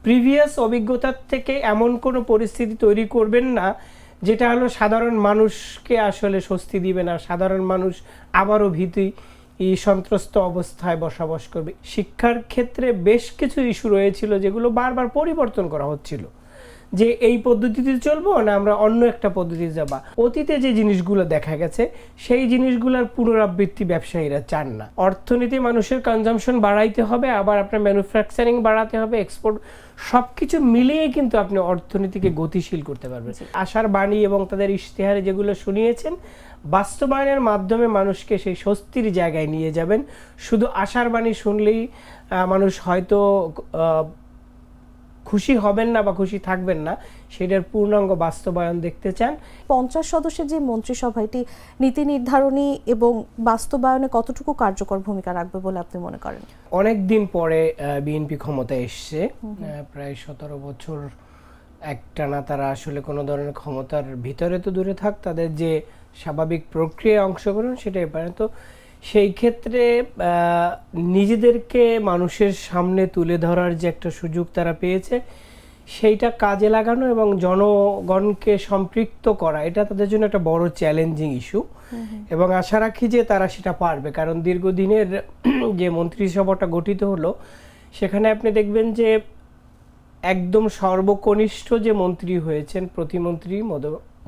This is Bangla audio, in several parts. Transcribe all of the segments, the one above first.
প্রিভিয়াস অভিজ্ঞতার থেকে এমন কোনো পরিস্থিতি তৈরি করবেন না যেটা হলো সাধারণ মানুষকে আসলে স্বস্তি দিবে না, সাধারণ মানুষ আবারও ভীতি সন্ত্রস্ত অবস্থায় বসবাস করবে। শিক্ষার ক্ষেত্রে বেশ কিছু ইস্যু রয়েছিল যেগুলো বারবার পরিবর্তন করা হচ্ছিল, যে এই পদ্ধতিতে চলবো না আমরা অন্য একটা পদ্ধতিতে যাবা। অতীতে যে জিনিসগুলো দেখা গেছে সেই জিনিসগুলোর পুনরাবৃত্তি ব্যবসায়ীরা চান না। অর্থনীতি মানুষের কনজাম্পশন বাড়াইতে হবে, আবার আপনার ম্যানুফ্যাকচারিং বাড়াতে হবে, এক্সপোর্ট, সবকিছু মিলিয়ে কিন্তু আপনি অর্থনীতিকে গতিশীল করতে পারবেন। আশার বাণী এবং তাদের ইশতেহারে যেগুলো শুনিয়েছেন, বাস্তবায়নের মাধ্যমে মানুষকে সেই স্বস্তির জায়গায় নিয়ে যাবেন। শুধু আশার বাণী শুনলেই মানুষ হয়তো খুশি হবেন না বা খুশি থাকবেন না, সেটার পূর্ণাঙ্গ বাস্তবায়ন দেখতে চান। 50 সদস্যের যে মন্ত্রিসভা, এটি নীতি নির্ধারণী এবং বাস্তবায়নে কতটুকু কার্যকর ভূমিকা রাখবে বলে আপনি মনে করেন? অনেক দিন পরে বিএনপি ক্ষমতায় এসছে, প্রায় 17 বছর একটানা তারা আসলে কোনো ধরনের ক্ষমতার ভিতরে তো দূরে থাক, তাদের যে স্বাভাবিক প্রক্রিয়ায় অংশগ্রহণ সেটাই পারে। তো সেই ক্ষেত্রে নিজেদেরকে মানুষের সামনে তুলে ধরার যে একটা সুযোগ তারা পেয়েছে, সেইটা কাজে লাগানো এবং জনগণকে সম্পৃক্ত করা, এটা তাদের জন্য একটা বড় চ্যালেঞ্জিং ইস্যু। এবং আশা রাখি যে তারা সেটা পারবে, কারণ দীর্ঘদিনের যে মন্ত্রিসভাটা গঠিত হলো সেখানে আপনি দেখবেন যে একদম সর্বকনিষ্ঠ যে মন্ত্রী হয়েছেন, প্রতিমন্ত্রী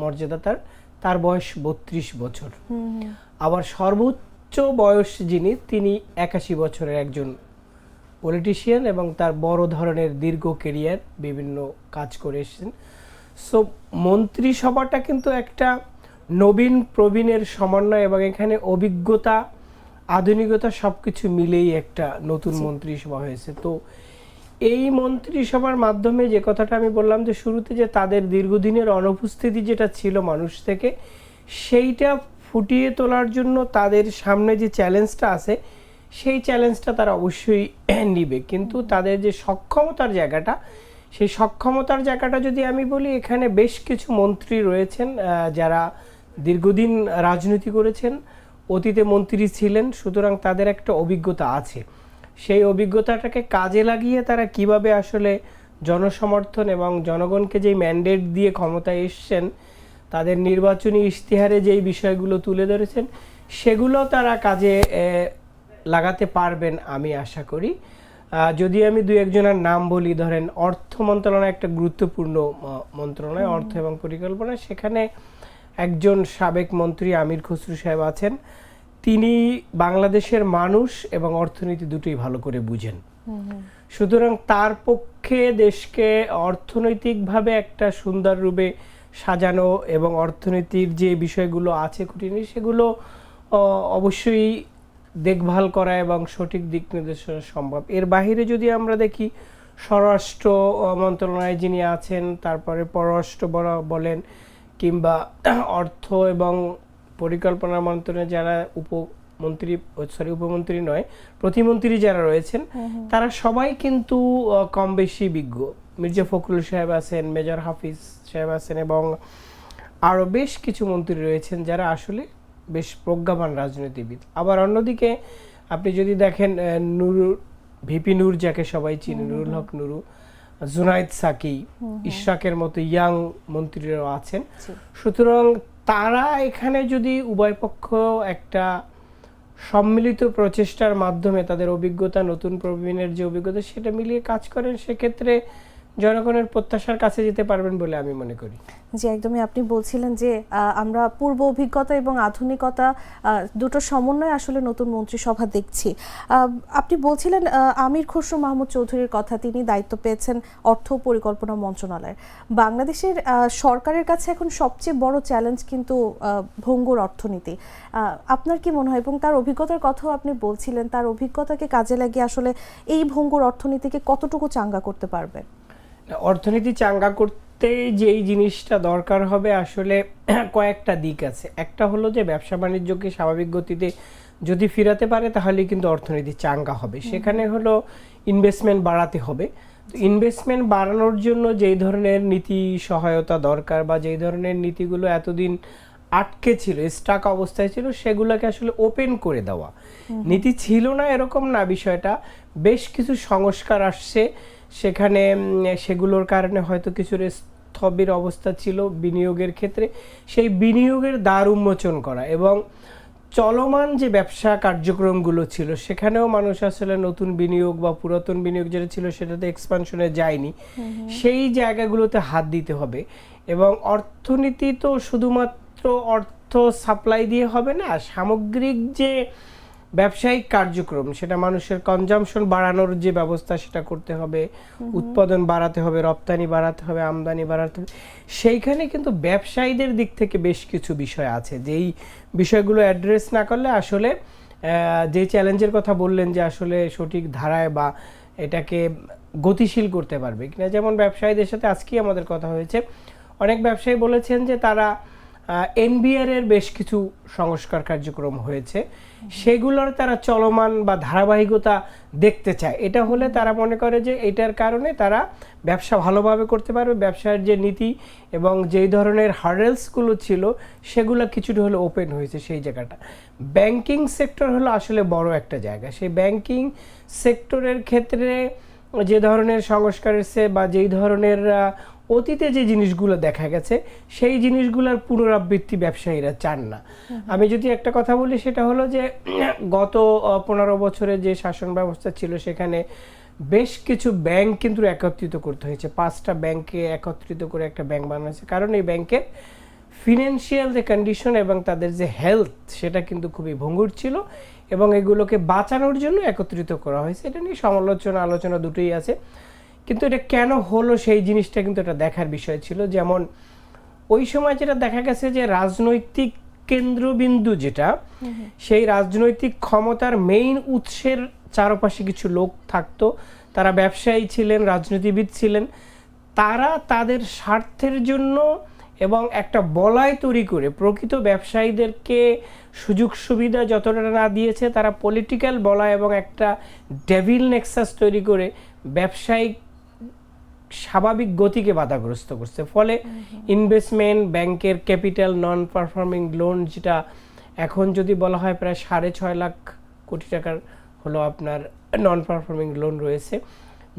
মর্যাদা তার বয়স 32 বছর। আবার সর্বোচ্চ বয়স যিনি, তিনি 81 বছরের একজন পলিটিশিয়ান এবং তার বড় ধরনের দীর্ঘ কেরিয়ার, বিভিন্ন কাজ করে এসেছেন। সো মন্ত্রিসভাটা কিন্তু একটা নবীন প্রবীণের সমন্বয় এবং এখানে অভিজ্ঞতা, আধুনিকতা সবকিছু মিলেই একটা নতুন মন্ত্রিসভা হয়েছে। তো এই মন্ত্রিসভার মাধ্যমে যে কথাটা আমি বললাম যে শুরুতে, যে তাদের দীর্ঘদিনের অনুপস্থিতি যেটা ছিল মানুষ থেকে, সেইটা ফুটিয়ে তোলার জন্য তাদের সামনে যে চ্যালেঞ্জটা আছে সেই চ্যালেঞ্জটা তারা অবশ্যই নিবে। কিন্তু তাদের যে সক্ষমতার জায়গাটা, সেই সক্ষমতার জায়গাটা যদি আমি বলি, এখানে বেশ কিছু মন্ত্রী রয়েছেন যারা দীর্ঘদিন রাজনীতি করেছেন, অতীতে মন্ত্রী ছিলেন, সুতরাং তাদের একটা অভিজ্ঞতা আছে। সেই অভিজ্ঞতাটাকে কাজে লাগিয়ে তারা কিভাবে আসলে জনসমর্থন এবং জনগণকে যেই ম্যান্ডেট দিয়ে ক্ষমতায় এসছেন, তাদের নির্বাচনী ইশতেহারে যেই বিষয়গুলো তুলে ধরেছেন, সেগুলো তারা কাজে লাগাতে পারবেন আমি আশা করি। যদি আমি দু একজনের নাম বলি, ধরেন অর্থ মন্ত্রণালয় একটা গুরুত্বপূর্ণ মন্ত্রণালয়, অর্থ এবং পরিকল্পনা, সেখানে একজন সাবেক মন্ত্রী আমির খসরু সাহেব আছেন। তিনি বাংলাদেশের মানুষ এবং অর্থনীতি দুটোই ভালো করে বুঝেন। সুতরাং তার পক্ষে দেশকে অর্থনৈতিকভাবে একটা সুন্দর রূপে সাজানো এবং অর্থনীতির যে বিষয়গুলো আছে খুঁটিনাটি, সেগুলো অবশ্যই দেখভাল করা এবং সঠিক দিক নির্দেশনা সম্ভব। এর বাহিরে যদি আমরা দেখি, স্বরাষ্ট্র মন্ত্রণালয়ে যিনি আছেন, তারপরে পররাষ্ট্র বলেন, কিংবা অর্থ এবং পরিকল্পনা মন্ত্রণালয়ে যারা উপমন্ত্রী নয়, প্রতিমন্ত্রী যারা রয়েছেন, তারা সবাই কিন্তু কম বেশি বিজ্ঞ। মির্জা ফখরুল সাহেব আছেন, মেজর হাফিজ সাহেব আছেন এবং আরও বেশ কিছু মন্ত্রী রয়েছেন যারা আসলে বেশ প্রজ্ঞাবান রাজনীতিবিদ। আবার অন্যদিকে আপনি যদি দেখেন, ভিপি নূর, যাকে সবাই চিনে, নুরুল হক নুরু, জুনায়েদ সাকি, ইশরাকের মতো ইয়াং মন্ত্রীরাও আছেন। সুতরাং তারা এখানে যদি উভয় পক্ষ একটা সম্মিলিত প্রচেষ্টার মাধ্যমে তাদের অভিজ্ঞতা, নতুন প্রবীণের যে অভিজ্ঞতা, সেটা মিলিয়ে কাজ করেন, সেক্ষেত্রে জনগণের প্রত্যাশার কাছে যেতে পারবেন বলে আমি মনে করি। জি, একদমই। আপনি বলছিলেন যে আমরা পূর্ব অভিজ্ঞতা এবং আধুনিকতা দুটো সমন্বয়ে আসলে নতুন মন্ত্রিসভা দেখছি। আপনি বলছিলেন আমির খসরু মাহমুদ চৌধুরীর কথা, তিনি দায়িত্ব পেয়েছেন অর্থ পরিকল্পনা মন্ত্রণালয়ের। বাংলাদেশের সরকারের কাছে এখন সবচেয়ে বড় চ্যালেঞ্জ কিন্তু ভঙ্গুর অর্থনীতি। আপনার কি মনে হয়, এবং তার অভিজ্ঞতার কথাও আপনি বলছিলেন, তার অভিজ্ঞতাকে কাজে লাগিয়ে আসলে এই ভঙ্গুর অর্থনীতিকে কতটুকু চাঙ্গা করতে পারবে? অর্থনীতি চাঙ্গা করতে যেই জিনিসটা দরকার হবে, আসলে কয়েকটা দিক আছে। একটা হলো যে ব্যবসা বাণিজ্যকে স্বাভাবিক গতিতে যদি ফিরাতে পারে, তাহলে কিন্তু অর্থনীতি চাঙ্গা হবে। সেখানে হলো ইনভেস্টমেন্ট বাড়াতে হবে। তো ইনভেস্টমেন্ট বাড়ানোর জন্য যেই ধরনের নীতি সহায়তা দরকার, বা যেই ধরনের নীতিগুলো এতদিন আটকে ছিল, স্টাক অবস্থায় ছিল, সেগুলোকে আসলে ওপেন করে দেওয়া। নীতি ছিল না এরকম না বিষয়টা, বেশ কিছু সংস্কার আসছে সেখানে সেগুলোর কারণে হয়তো কিছু স্থবির অবস্থা ছিল বিনিয়োগের ক্ষেত্রে, সেই বিনিয়োগের দ্বার উন্মোচন করা এবং চলমান যে ব্যবসা কার্যক্রমগুলো ছিল সেখানেও মানুষ আসলে নতুন বিনিয়োগ বা পুরাতন বিনিয়োগ যেটা ছিল সেটাতে এক্সপানশনে যায়নি, সেই জায়গাগুলোতে হাত দিতে হবে। এবং অর্থনীতি তো শুধুমাত্র অর্থ সাপ্লাই দিয়ে হবে না, সামগ্রিক যে ব্যবসায়িক কার্যক্রম সেটা মানুষের কনজাম্পশন বাড়ানোর যে ব্যবস্থা সেটা করতে হবে, উৎপাদন বাড়াতে হবে, রপ্তানি বাড়াতে হবে, আমদানি বাড়াতে হবে। সেইখানে কিন্তু ব্যবসায়ীদের দিক থেকে বেশ কিছু বিষয় আছে, যেই বিষয়গুলো অ্যাড্রেস না করলে আসলে যে চ্যালেঞ্জের কথা বললেন যে আসলে সঠিক ধারায় বা এটাকে গতিশীল করতে পারবে কিনা। যেমন ব্যবসায়ীদের সাথে আজকেই আমাদের কথা হয়েছে, অনেক ব্যবসায়ী বলেছেন যে তারা এনবিআর এর বেশ কিছু সংস্কার কার্যক্রম হয়েছে, সেগুলোর তারা চলমান বা ধারাবাহিকতা দেখতে চায়। এটা হলে তারা মনে করে যে এটার কারণে তারা ব্যবসা ভালোভাবে করতে পারবে, ব্যবসার যে নীতি এবং যেই ধরনের হার্ডেলসগুলো ছিল সেগুলো কিছুটা হলে ওপেন হয়েছে সেই জায়গাটা। ব্যাংকিং সেক্টর হলো আসলে বড় একটা জায়গা, সেই ব্যাংকিং সেক্টরের ক্ষেত্রে যে ধরনের সংস্কার এসেছে বা যেই ধরনের অতীতে যে জিনিসগুলো দেখা গেছে সেই জিনিসগুলোর পুনরাবৃত্তি ব্যবসায়ীরা চান না। আমি যদি একটা কথা বলি সেটা হলো যে গত 15 বছরে যে শাসন ব্যবস্থা ছিল সেখানে বেশ কিছু ব্যাংক কিন্তু একত্রিত করতে হয়েছে, 5টা ব্যাংকে একত্রিত করে একটা ব্যাংক বানানো হয়েছে, কারণ এই ব্যাংকের ফিনান্সিয়াল যে কন্ডিশন এবং তাদের যে হেলথ সেটা কিন্তু খুবই ভঙ্গুর ছিল এবং এগুলোকে বাঁচানোর জন্য একত্রিত করা হয়েছে। এটা নিয়ে সমালোচনা আলোচনা দুটোই আছে, কিন্তু এটা কেন হলো সেই জিনিসটা কিন্তু এটা দেখার বিষয় ছিল। যেমন ওই সময় যেটা দেখা গেছে যে রাজনৈতিক কেন্দ্রবিন্দু যেটা, সেই রাজনৈতিক ক্ষমতার মেইন উৎসের চারপাশে কিছু লোক থাকতো, তারা ব্যবসায়ী ছিলেন, রাজনীতিবিদ ছিলেন, তারা তাদের স্বার্থের জন্য এবং একটা বলয় তৈরি করে প্রকৃত ব্যবসায়ীদেরকে সুযোগ সুবিধা যতটা না দিয়েছে, তারা পলিটিক্যাল বলয় এবং একটা ডেভিল নেক্সাস তৈরি করে ব্যবসায়িক স্বাভাবিক গতিকে বাধাগ্রস্ত করছে। ফলে ইনভেস্টমেন্ট, ব্যাংকের ক্যাপিটাল, নন পারফর্মিং লোন, যেটা এখন যদি বলা হয় প্রায় 6.5 লাখ কোটি টাকার হলো আপনার নন পারফর্মিং লোন রয়েছে,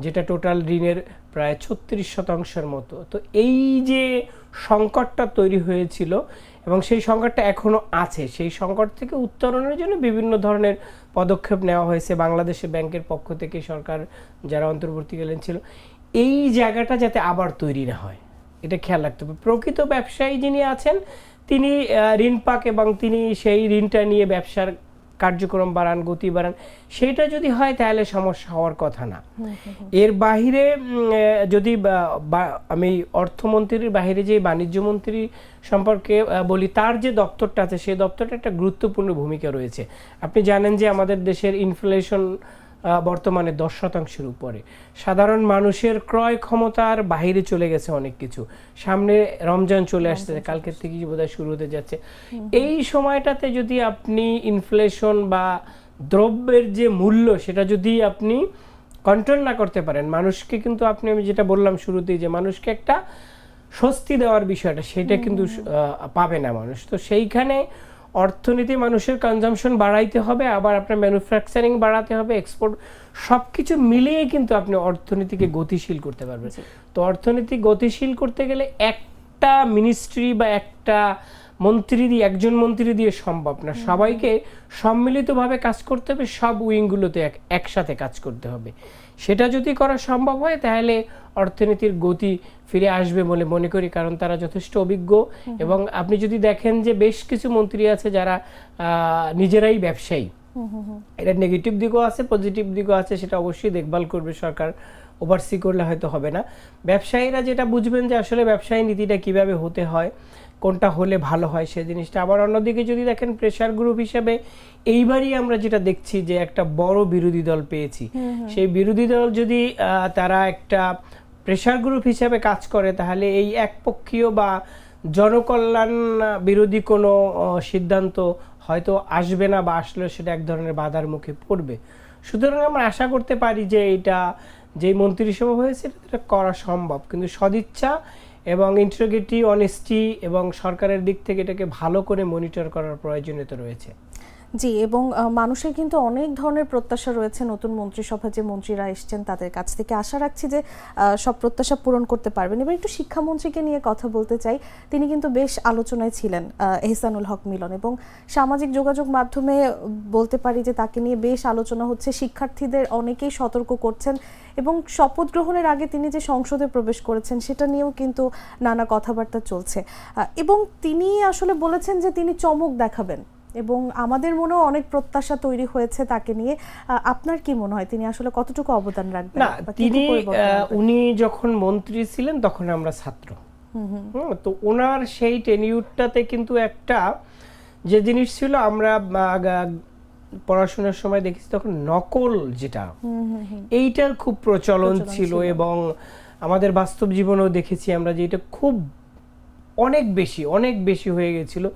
যেটা টোটাল ঋণের প্রায় 36% মতো। তো এই যে সংকটটা তৈরি হয়েছিল এবং সেই সংকটটা এখনো আছে, সেই সংকট থেকে উত্তরণের জন্য বিভিন্ন ধরনের পদক্ষেপ নেওয়া হয়েছে বাংলাদেশে ব্যাংকের পক্ষ থেকে, সরকার যারা অন্তর্বর্তীকালীন ছিল। এই জায়গাটা যাতে আবার তৈরি না হয় এটা খেয়াল রাখতে হবে। প্রকৃত ব্যবসায়ী যিনি আছেন তিনি ঋণ পাক এবং তিনি সেই ঋণটা নিয়ে ব্যবসার কার্যক্রম বাড়ান, গতি বাড়ান, সেটা যদি হয় তাহলে সমস্যা হওয়ার কথা না। এর বাহিরে যদি আমি অর্থমন্ত্রীর বাহিরে যে বাণিজ্য মন্ত্রী সম্পর্কে বলি, তার যে দপ্তরটা আছে সেই দপ্তরটা একটা গুরুত্বপূর্ণ ভূমিকা রয়েছে। আপনি জানেন যে আমাদের দেশের ইনফ্লেশন বর্তমানে 10%-এর উপরে, সাধারণ মানুষের ক্রয় ক্ষমতার বাইরে চলে গেছে অনেক কিছু। সামনে রমজান চলে আসছে, কালকের থেকে বোধহয় শুরু হতে যাচ্ছে। এই সময়টাতে যদি আপনি ইনফ্লেশন বা দ্রব্যের যে মূল্য সেটা যদি আপনি কন্ট্রোল না করতে পারেন, মানুষকে কিন্তু আপনি, আমি যেটা বললাম শুরুতেই যে মানুষকে একটা স্বস্তি দেওয়ার বিষয়টা সেটা কিন্তু পাবে না মানুষ। তো সেইখানে অর্থনীতি, মানুষের কনজাম্পশন বাড়াইতে হবে, আবার আপনার ম্যানুফ্যাকচারিং বাড়াতে হবে, এক্সপোর্ট, সব কিছু মিলিয়ে কিন্তু আপনি অর্থনীতিকে গতিশীল করতে পারবেন। তো অর্থনীতি গতিশীল করতে গেলে একটা মিনিস্ট্রি বা একটা মন্ত্রী দিয়ে, একজন মন্ত্রী দিয়ে সম্ভব না, সবাইকে সম্মিলিতভাবে কাজ করতে হবে, সব উইংগুলোতে একসাথে কাজ করতে হবে। সেটা যদি করা সম্ভব হয় তাহলে অর্থনীতির গতি ফিরে আসবে বলে মনে করি, কারণ তারা যথেষ্ট অভিজ্ঞ। এবং আপনি যদি দেখেন যে বেশ কিছু মন্ত্রী আছে যারা নিজেরাই ব্যবসায়ী, এটা নেগেটিভ দিকও আছে, পজিটিভ দিকও আছে, সেটা অবশ্যই দেখভাল করবে সরকার, ওভারসি করলে হয়তো হবে না। ব্যবসায়ীরা যেটা বুঝবেন যে আসলে ব্যবসায়ী নীতিটা কিভাবে হতে হয়, কোনটা হলে ভালো হয় সেই জিনিসটা। আবার অন্যদিকে যদি দেখেন প্রেশার গ্রুপ হিসেবে এইবারই আমরা যেটা দেখছি যে একটা বড় বিরোধী দল পেয়েছি, সেই বিরোধী দল যদি তারা একটা প্রেশার গ্রুপ হিসেবে কাজ করে তাহলে এই একপক্ষীয় বা জনকল্যাণ বিরোধী কোনো সিদ্ধান্ত হয়তো আসবে না, বা আসলে সেটা এক ধরনের বাধার মুখে পড়বে। সুতরাং আমরা আশা করতে পারি যে এটা যেই মন্ত্রিসভা হয়েছে এটা করা সম্ভব, কিন্তু সদিচ্ছা এবং ইন্টিগ্রিটি, অনেস্টি এবং সরকারের দিক থেকে এটাকে ভালো করে মনিটর করার প্রয়োজনীয়তা রয়েছে। জি, এবং মানুষের কিন্তু অনেক ধরনের প্রত্যাশা রয়েছে নতুন মন্ত্রিসভা যে মন্ত্রীরা এসছেন তাদের কাছ থেকে। আশা রাখছি যে সব প্রত্যাশা পূরণ করতে পারবেন। এবার একটু শিক্ষামন্ত্রীকে নিয়ে কথা বলতে চাই। তিনি কিন্তু বেশ আলোচনায় ছিলেন, এহসানুল হক মিলন, এবং সামাজিক যোগাযোগ মাধ্যমে বলতে পারি যে তাকে নিয়ে বেশ আলোচনা হচ্ছে। শিক্ষার্থীদের অনেকেই সতর্ক করছেন এবং শপথ গ্রহণের আগে তিনি যে সংসদে প্রবেশ করেছেন সেটা নিয়েও কিন্তু নানা কথাবার্তা চলছে, এবং তিনি আসলে বলেছেন যে তিনি চমক দেখাবেন এবং আমাদের মনেও অনেক প্রত্যাশা তৈরি হয়েছে তাকে নিয়ে। আপনার কি মনে হয় তিনি আসলে কতটুকু অবদান রাখবেন? না, তিনি উনি যখন মন্ত্রী ছিলেন তখন আমরা ছাত্র, তো ওনার সেই টেনিউরটাতে কিন্তু একটা যে জিনিস ছিল, আমরা পড়াশোনার সময় দেখেছি তখন নকল যেটা, এইটার খুব প্রচলন ছিল, এবং আমাদের বাস্তব জীবনেও দেখেছি আমরা যে এটা খুব অনেক বেশি হয়ে গেছিল।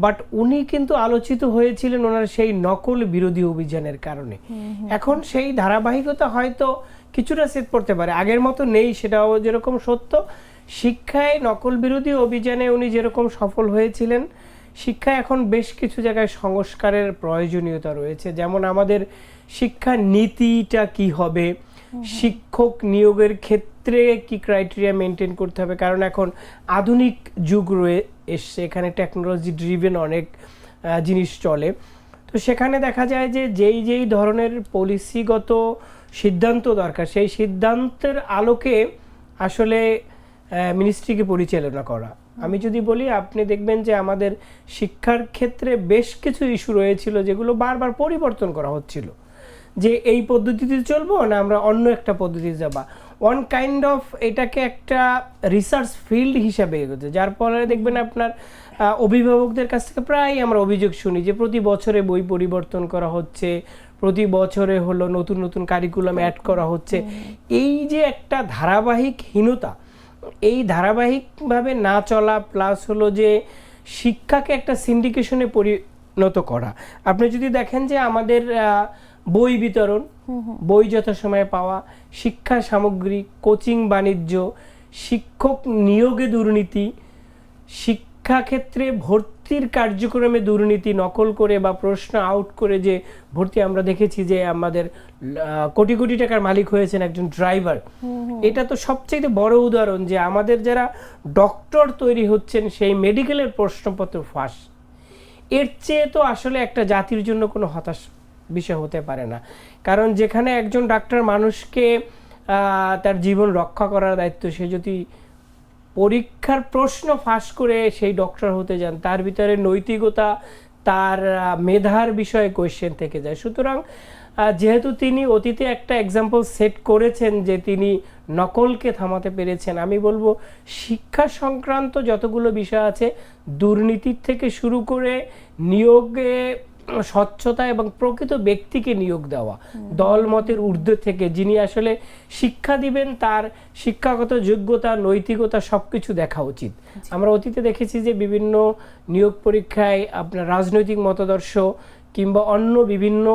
বাট উনি কিন্তু আলোচিত হয়েছিলেন ওনার সেই নকল বিরোধী অভিযানের কারণে। এখন সেই ধারাবাহিকতা হয়তো কিছুটা সেট করতে পারে, আগের মতো নেই সেটাও যেরকম সত্য। শিক্ষায় নকল বিরোধী অভিযানে উনি যেরকম সফল হয়েছিলেন, শিক্ষায় এখন বেশ কিছু জায়গায় সংস্কারের প্রয়োজনীয়তা রয়েছে। যেমন আমাদের শিক্ষা নীতিটা কি হবে, শিক্ষক নিয়োগের ক্ষেত্রে কি ক্রাইটেরিয়া মেনটেন করতে হবে, কারণ এখন আধুনিক যুগ এসছে, এখানে টেকনোলজি ড্রিভেন অনেক জিনিস চলে। তো সেখানে দেখা যায় যে যেই ধরনের পলিসিগত সিদ্ধান্ত দরকার, সেই সিদ্ধান্তের আলোকে আসলে মিনিস্ট্রিকে পরিচালনা করা। আমি যদি বলি, আপনি দেখবেন যে আমাদের শিক্ষার ক্ষেত্রে বেশ কিছু ইস্যু রয়েছিল যেগুলো বারবার পরিবর্তন করা হচ্ছিল, যে এই পদ্ধতিতে চলবো না আমরা অন্য একটা পদ্ধতিতে যাবা। ওয়ান কাইন্ড অফ এটাকে একটা রিসার্চ ফিল্ড হিসাবে এগোচ্ছে, যার ফলে দেখবেন আপনার অভিভাবকদের কাছ থেকে প্রায় আমরা অভিযোগ শুনি যে প্রতি বছরে বই পরিবর্তন করা হচ্ছে, প্রতি বছরে হলো নতুন নতুন কারিকুলাম অ্যাড করা হচ্ছে। এই যে একটা ধারাবাহিকহীনতা, এই ধারাবাহিকভাবে না চলা, প্লাস হলো যে শিক্ষাকে একটা সিন্ডিকেশনে পরিণত করা। আপনি যদি দেখেন যে আমাদের বই বিতরণ, বই যথাসময়ে পাওয়া, শিক্ষা সামগ্রী, কোচিং বাণিজ্য, শিক্ষক নিয়োগে দুর্নীতি, শিক্ষাক্ষেত্রে ভর্তির কার্যক্রমে দুর্নীতি, নকল করে বা প্রশ্ন আউট করে যে ভর্তি, আমরা দেখেছি যে আমাদের কোটি কোটি টাকার মালিক হয়েছেন একজন ড্রাইভার। এটা তো সবচেয়ে বড় উদাহরণ যে আমাদের যারা ডক্টর তৈরি হচ্ছেন সেই মেডিকেলের প্রশ্নপত্র ফাঁস। এর চেয়ে তো আসলে একটা জাতির জন্য কোনো হতাশ বিষয় হতে পারে না, কারণ যেখানে একজন ডাক্তার মানুষকে তার জীবন রক্ষা করার দায়িত্ব, সে যদি পরীক্ষার প্রশ্ন ফাঁস করে সেই ডক্টর হতে যান, তার ভিতরে নৈতিকতা, তার মেধার বিষয়ে কোয়েশ্চেন থেকে যায়। সুতরাং যেহেতু তিনি অতীতে একটা এক্সাম্পল সেট করেছেন যে তিনি নকলকে থামাতে পেরেছেন, আমি বলবো শিক্ষা সংক্রান্ত যতগুলো বিষয় আছে, দুর্নীতির থেকে শুরু করে নিয়োগে স্বচ্ছতা এবং প্রকৃত ব্যক্তিকে নিয়োগ দেওয়া, দল মতের ঊর্ধ্বে থেকে, যিনি আসলে শিক্ষা দিবেন তার শিক্ষাগত যোগ্যতা, নৈতিকতা সবকিছু দেখা উচিত। আমরা অতীতে দেখেছি যে বিভিন্ন নিয়োগ পরীক্ষায় আপনার রাজনৈতিক মতাদর্শ কিংবা অন্য বিভিন্ন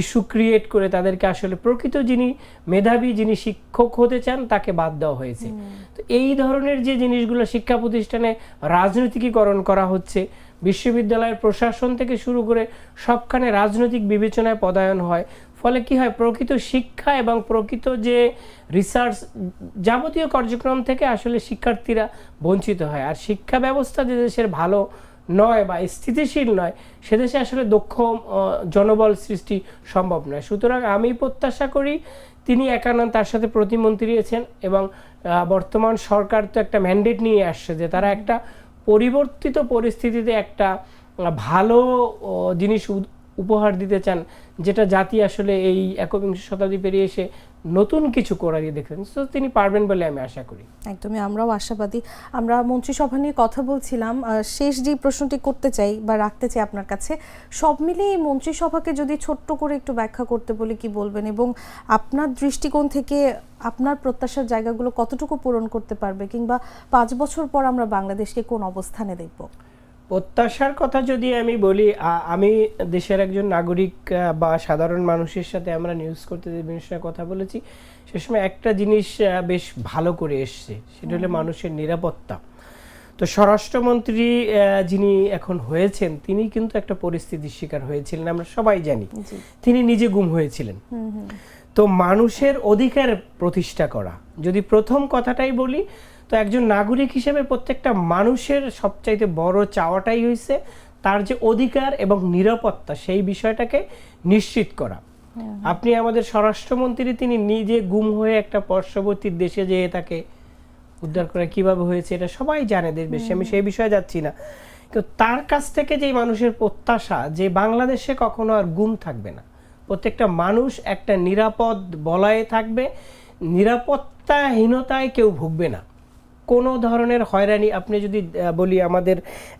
ইস্যু ক্রিয়েট করে তাদেরকে আসলে প্রকৃত যিনি মেধাবী, যিনি শিক্ষক হতে চান তাকে বাদ দেওয়া হয়েছে। তো এই ধরনের যে জিনিসগুলো শিক্ষা প্রতিষ্ঠানে রাজনৈতিকীকরণ করা হচ্ছে, বিশ্ববিদ্যালয়ের প্রশাসন থেকে শুরু করে সবখানে রাজনৈতিক বিবেচনায় পদায়ন হয়, ফলে কি হয়, প্রকৃত শিক্ষা এবং প্রকৃত যে রিসার্চ যাবতীয় কার্যক্রম থেকে আসলে শিক্ষার্থীরা বঞ্চিত হয়। আর শিক্ষা ব্যবস্থা যে দেশের ভালো নয় বা স্থিতিশীল নয়, সেদেশে আসলে দক্ষ জনবল সৃষ্টি সম্ভব নয়। সুতরাং আমি প্রত্যাশা করি তিনি একানন, তার সাথে প্রতিমন্ত্রী আছেন, এবং বর্তমান সরকার তো একটা ম্যান্ডেট নিয়ে আসছে যে তারা একটা পরিবর্তিত পরিস্থিতিতে একটা ভালো জিনিস উপহার দিতে চান, যেটা জাতি আসলে এই একবিংশ শতাব্দী পেরিয়ে এসে নতুন কিছু করারই দেখেন। তো তিনি পারবেন বলে আমি আশা করি। একদমই, আমরাও আশাবাদী। আমরা মন্ত্রিসভা নিয়ে কথা বলছিলাম, শেষ যে প্রশ্নটি করতে চাই বা রাখতে চাই আপনার কাছে, সব মিলিয়ে এই মন্ত্রিসভাকে যদি ছোট্ট করে একটু ব্যাখ্যা করতে বলি কি বলবেন, এবং আপনার দৃষ্টিকোণ থেকে আপনার প্রত্যাশার জায়গাগুলো কতটুকু পূরণ করতে পারবে, কিংবা 5 বছর পর আমরা বাংলাদেশকে কোন অবস্থানে দেখব? প্রত্যাশার কথা যদি আমি বলি, আমি দেশের একজন নাগরিক বা সাধারণ মানুষের সাথে আমরা নিউজ করতে বিভিন্ন সময় কথা বলেছি, সে সময় একটা জিনিস বেশ ভালো করে এসছে, সেটা হলো মানুষের নিরাপত্তা। তো স্বরাষ্ট্রমন্ত্রী যিনি এখন হয়েছেন তিনি কিন্তু একটা পরিস্থিতির শিকার হয়েছিলেন, আমরা সবাই জানি। তিনি নিজে গুম হয়েছিলেন। তো মানুষের অধিকার প্রতিষ্ঠা করা, যদি প্রথম কথাটাই বলি, তো একজন নাগরিক হিসেবে প্রত্যেকটা মানুষের সবচাইতে বড় চাওয়াটাই হয়েছে তার যে অধিকার এবং নিরাপত্তা সেই বিষয়টাকে নিশ্চিত করা। আপনি আমাদের স্বরাষ্ট্রমন্ত্রী তিনি নিজে গুম হয়ে একটা পার্শ্ববর্তী দেশে যেয়ে তাকে উদ্ধার করা কিভাবে হয়েছে এটা সবাই জানে দেশবাসী, আমি সেই বিষয়ে যাচ্ছি না। কিন্তু তার কাছ থেকে যে মানুষের প্রত্যাশা যে বাংলাদেশে কখনো আর গুম থাকবে না, প্রত্যেকটা মানুষ একটা নিরাপদ বলয়ে থাকবে, নিরাপত্তাহীনতায় কেউ ভুগবে না, কোনো ধরনের হয়রানি। আপনি যদি বলি, আমাদের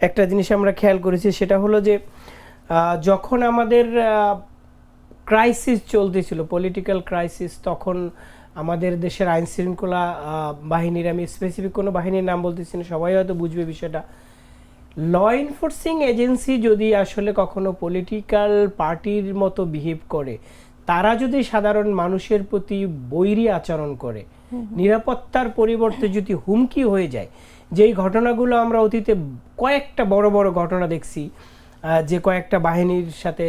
একটা জিনিস আমরা খেয়াল করেছি, সেটা হলো যে যখন আমাদের ক্রাইসিস চলতেছিল, পলিটিক্যাল ক্রাইসিস, তখন আমাদের দেশের আইন শৃঙ্খলা বাহিনীর, আমি স্পেসিফিক কোনো বাহিনীর নাম বলতেছি না, সবাই হয়তো বুঝবে বিষয়টা, ল এনফোর্সিং এজেন্সি যদি আসলে কখনো পলিটিক্যাল পার্টির মতো বিহেভ করে, তারা যদি সাধারণ মানুষের প্রতি বৈরী আচরণ করে, নিরাপত্তার পরিবর্তে যদি হুমকি হয়ে যায়, যেই ঘটনাগুলো আমরা অতীতে কয়েকটা বড় বড় ঘটনা দেখছি, যে কয়েকটা বাহিনীর সাথে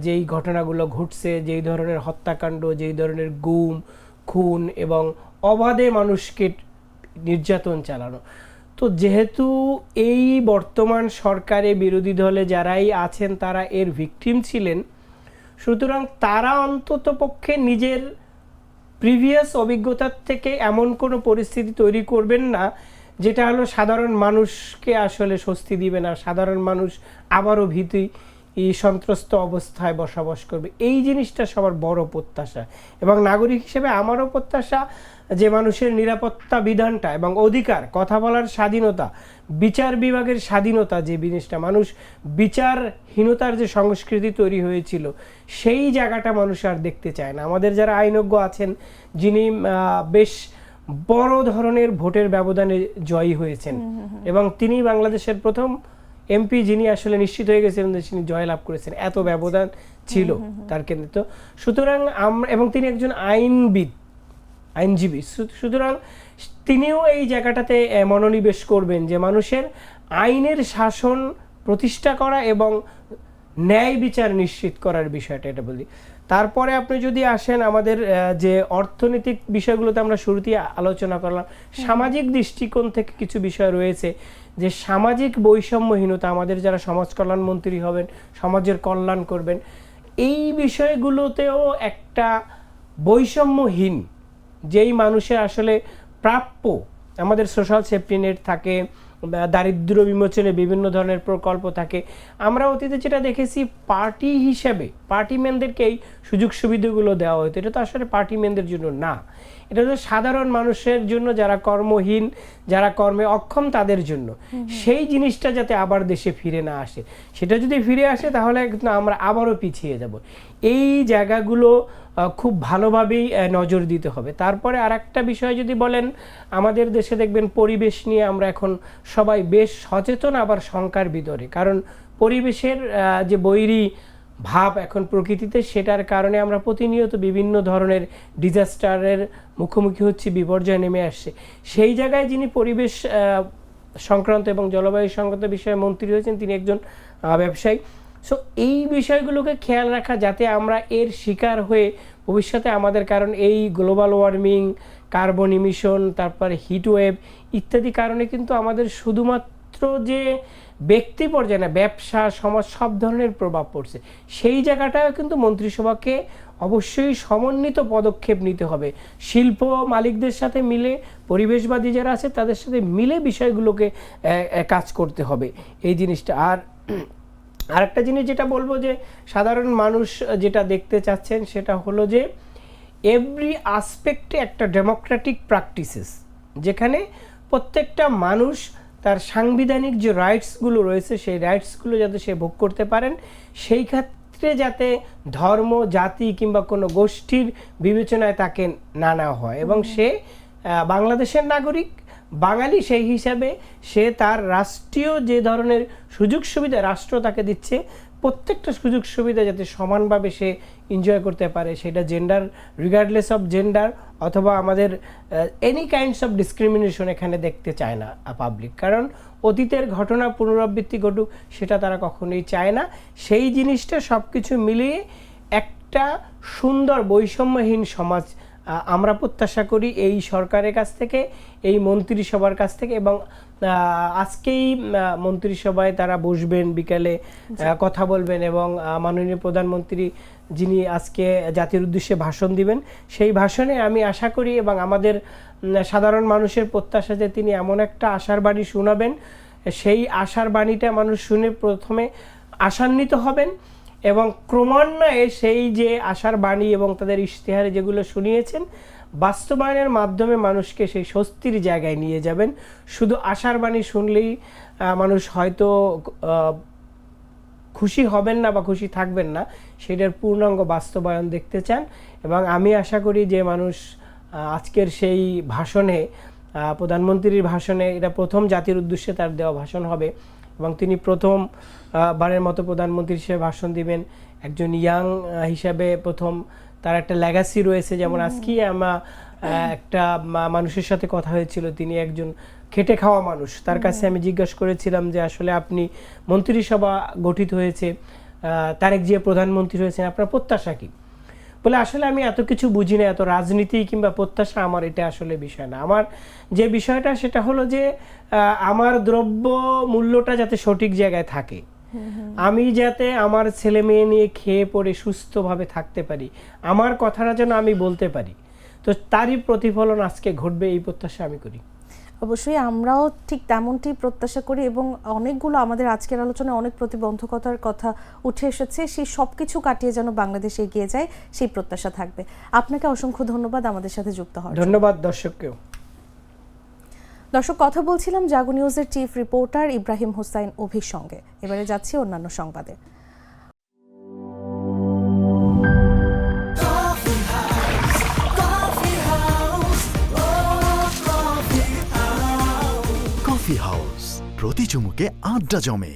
যেই ঘটনাগুলো ঘটছে, যেই ধরনের হত্যাকাণ্ড, যেই ধরনের গুম খুন এবং অবাধে মানুষকে নির্যাতন চালানো, তো যেহেতু এই বর্তমান সরকারে বিরোধী দলে যারাই আছেন তারা এর ভিকটিম ছিলেন, সুতরাং তারা অন্তত পক্ষে নিজের প্রিভিয়াস অভিজ্ঞতার থেকে এমন কোনো পরিস্থিতি তৈরি করবেন না যেটা হলো সাধারণ মানুষকে আসলে স্বস্তি দিবে না, সাধারণ মানুষ আবারও ভীতি সন্ত্রস্ত অবস্থায় বসবাস করবে। এই জিনিসটা সবার বড় প্রত্যাশা, এবং নাগরিক হিসেবে আমারও প্রত্যাশা যে মানুষের নিরাপত্তা বিধানটা এবং অধিকার, কথা বলার স্বাধীনতা, বিচার বিভাগের স্বাধীনতা, যে জিনিসটা মানুষ বিচারহীনতার যে সংস্কৃতি তৈরি হয়েছিল সেই জায়গাটা মানুষ আর দেখতে চায় না। আমাদের যারা আইনজ্ঞ আছেন, যিনি বেশ বড় ধরনের ভোটের ব্যবধানে জয়ী হয়েছেন এবং তিনি বাংলাদেশের প্রথম এমপি যিনি আসলে নিশ্চিত হয়ে গেছেন যে তিনি জয়লাভ করেছেন, এত ব্যবধান ছিল তার কেন্দ্রে। তো সুতরাং আমরা, এবং তিনি একজন আইনজীবী, সুতরাং তিনিও এই জায়গাটাতে মনোনিবেশ করবেন যে মানুষের আইনের শাসন প্রতিষ্ঠা করা এবং ন্যায় বিচার নিশ্চিত করার বিষয়টা, এটা বলি। তারপরে আপনি যদি আসেন আমাদের যে অর্থনৈতিক বিষয়গুলোতে আমরা শুরুতেই আলোচনা করলাম, সামাজিক দৃষ্টিকোণ থেকে কিছু বিষয় রয়েছে, যে সামাজিক বৈষম্যহীনতা, আমাদের যারা সমাজ কল্যাণ মন্ত্রী হবেন, সমাজের কল্যাণ করবেন, এই বিষয়গুলোতেও একটা বৈষম্যহীন, যেই মানুষের আসলে প্রাপ্য, আমাদের সোশ্যাল সেফটি নেট থাকে, দারিদ্র্য বিমোচনে বিভিন্ন ধরনের প্রকল্প থাকে। আমরা অতীতে যেটা দেখেছি, পার্টি হিসেবে পার্টিম্যানদেরকে এই সুযোগ সুবিধাগুলো দেওয়া হতো, এটা তো আসলে পার্টিম্যানদের জন্য না, এটা তো সাধারণ মানুষের জন্য, যারা কর্মহীন, যারা কর্মে অক্ষম তাদের জন্য। সেই জিনিসটা যাতে আবার দেশে ফিরে না আসে, সেটা যদি ফিরে আসে তাহলে আমরা আবারও পিছিয়ে যাব। এই জায়গাগুলো খুব ভালোভাবেই নজর দিতে হবে। তারপরে আর একটা বিষয় যদি বলেন, আমাদের দেশে দেখবেন পরিবেশ নিয়ে আমরা এখন সবাই বেশ সচেতন, আবার শঙ্কার ভিতরে, কারণ পরিবেশের যে বৈরী ভাব এখন প্রকৃতিতে, সেটার কারণে আমরা প্রতিনিয়ত বিভিন্ন ধরনের ডিজাস্টারের মুখোমুখি হচ্ছি, বিপর্যয় নেমে আসছে। সেই জায়গায় যিনি পরিবেশ সংক্রান্ত এবং জলবায়ু সংক্রান্ত বিষয়ে মন্ত্রী হয়েছেন, তিনি একজন ব্যবসায়ী। সো এই বিষয়গুলোকে খেয়াল রাখা, যাতে আমরা এর শিকার হয়ে ভবিষ্যতে আমাদের, কারণ এই গ্লোবাল ওয়ার্মিং, কার্বন ইমিশন, তারপরে হিটওয়েভ ইত্যাদি কারণে কিন্তু আমাদের শুধুমাত্র যে ব্যক্তি পর্যায়ে না, ব্যবসা, সমাজ, সব ধরনের প্রভাব পড়ছে। সেই জায়গাটাও কিন্তু মন্ত্রিসভাকে অবশ্যই সমন্বিত পদক্ষেপ নিতে হবে, শিল্প মালিকদের সাথে মিলে, পরিবেশবাদী যারা আছে তাদের সাথে মিলে বিষয়গুলোকে কাজ করতে হবে এই জিনিসটা। আর একটা জিনিস যেটা বলবো, যে সাধারণ মানুষ যেটা দেখতে চাচ্ছেন সেটা হলো যে এভরি আসপেক্টে একটা ডেমোক্রেটিক প্র্যাকটিসেস, যেখানে প্রত্যেকটা মানুষ তার সাংবিধানিক যে রাইটসগুলো রয়েছে সেই রাইটসগুলো যাতে সে ভোগ করতে পারেন, সেই ক্ষেত্রে যাতে ধর্ম, জাতি কিংবা কোনো গোষ্ঠীর বিবেচনায় তাকে না নেওয়া হয়, এবং সে বাংলাদেশের নাগরিক, বাঙালি, সেই হিসাবে সে তার রাষ্ট্রীয় যে ধরনের সুযোগ সুবিধা রাষ্ট্র তাকে দিচ্ছে, প্রত্যেকটা সুযোগ সুবিধা যাতে সমানভাবে সে এনজয় করতে পারে, সেটা জেন্ডার রিগার্ডলেস অফ জেন্ডার অথবা আমাদের এনি কাইন্ডস অফ ডিসক্রিমিনেশন এখানে দেখতে চায় না পাবলিক। কারণ অতীতের ঘটনা পুনরাবৃত্তি ঘটুক সেটা তারা কখনোই চায় না। সেই জিনিসটা সব কিছু মিলিয়ে একটা সুন্দর বৈষম্যহীন সমাজ আমরা প্রত্যাশা করি এই সরকারের কাছ থেকে, এই মন্ত্রিসভার কাছ থেকে। এবং আজকেই মন্ত্রিসভায় তারা বসবেন, বিকালে কথা বলবেন এবং মাননীয় প্রধানমন্ত্রী যিনি আজকে জাতির উদ্দেশ্যে ভাষণ দিবেন, সেই ভাষণে আমি আশা করি এবং আমাদের সাধারণ মানুষের প্রত্যাশা যে তিনি এমন একটা আশার বাণী শোনাবেন, সেই আশার বাণীটা মানুষ শুনে প্রথমে আশান্বিত হবেন এবং ক্রমান্বয়ে সেই যে আশার বাণী এবং তাদের ইশতেহারে যেগুলো শুনিয়েছেন বাস্তবায়নের মাধ্যমে মানুষকে সেই স্বস্তির জায়গায় নিয়ে যাবেন। শুধু আশার বাণী শুনলেই মানুষ হয়তো খুশি হবেন না বা খুশি থাকবেন না, সেটার পূর্ণাঙ্গ বাস্তবায়ন দেখতে চান। এবং আমি আশা করি যে মানুষ আজকের সেই ভাষণে, প্রধানমন্ত্রীর ভাষণে, এটা প্রথম জাতির উদ্দেশ্যে তার দেওয়া ভাষণ হবে এবং তিনি প্রথম বারের মতো প্রধানমন্ত্রী হিসেবে ভাষণ দিবেন। একজন ইয়াং হিসাবে প্রথম তার একটা লেগাসি রয়েছে। যেমন আজকেই আমার একটা মানুষের সাথে কথা হয়েছিল, তিনি একজন খেটে খাওয়া মানুষ। তার কাছে আমি জিজ্ঞাসা করেছিলাম যে আসলে আপনি মন্ত্রিসভা গঠিত হয়েছে, তারেক জিয়া প্রধানমন্ত্রী হয়েছেন, আপনার প্রত্যাশা কি? বলে আসলে আমি এত কিছু বুঝি না, এত রাজনীতি কিংবা প্রত্যাশা আমার এটা আসলে বিষয় না। আমার যে বিষয়টা সেটা হলো যে আমার দ্রব্য মূল্যটা যাতে সঠিক জায়গায় থাকে, আমি যাতে আমার ছেলে মেয়ে নিয়ে খেয়ে পড়ে সুস্থভাবে থাকতে পারি, আমার কথাটা যেন আমি বলতে পারি, তো তারই প্রতিফলন আজকে ঘটবে এই প্রত্যাশা আমি করি। অবশ্যই আমরাও ঠিক তেমনটি প্রত্যাশা করি এবং অনেকগুলো আমাদের আজকের আলোচনায় অনেক প্রতিবন্ধকতার কথা উঠে এসেছে, সেই সব কিছু কাটিয়ে যেন বাংলাদেশ এগিয়ে যায় সেই প্রত্যাশা থাকবে। আপনাকে অসংখ্য ধন্যবাদ আমাদের সাথে যুক্ত হওয়ার জন্য। ধন্যবাদ দর্শককেও। দর্শক, কথা বলছিলাম জাগো নিউজের চিফ রিপোর্টার ইব্রাহিম হোসাইন অভির সঙ্গে। এবারে যাচ্ছি অন্যান্য সংবাদে। কফি হাউস, প্রতি চুমুকে আড্ডা জমে।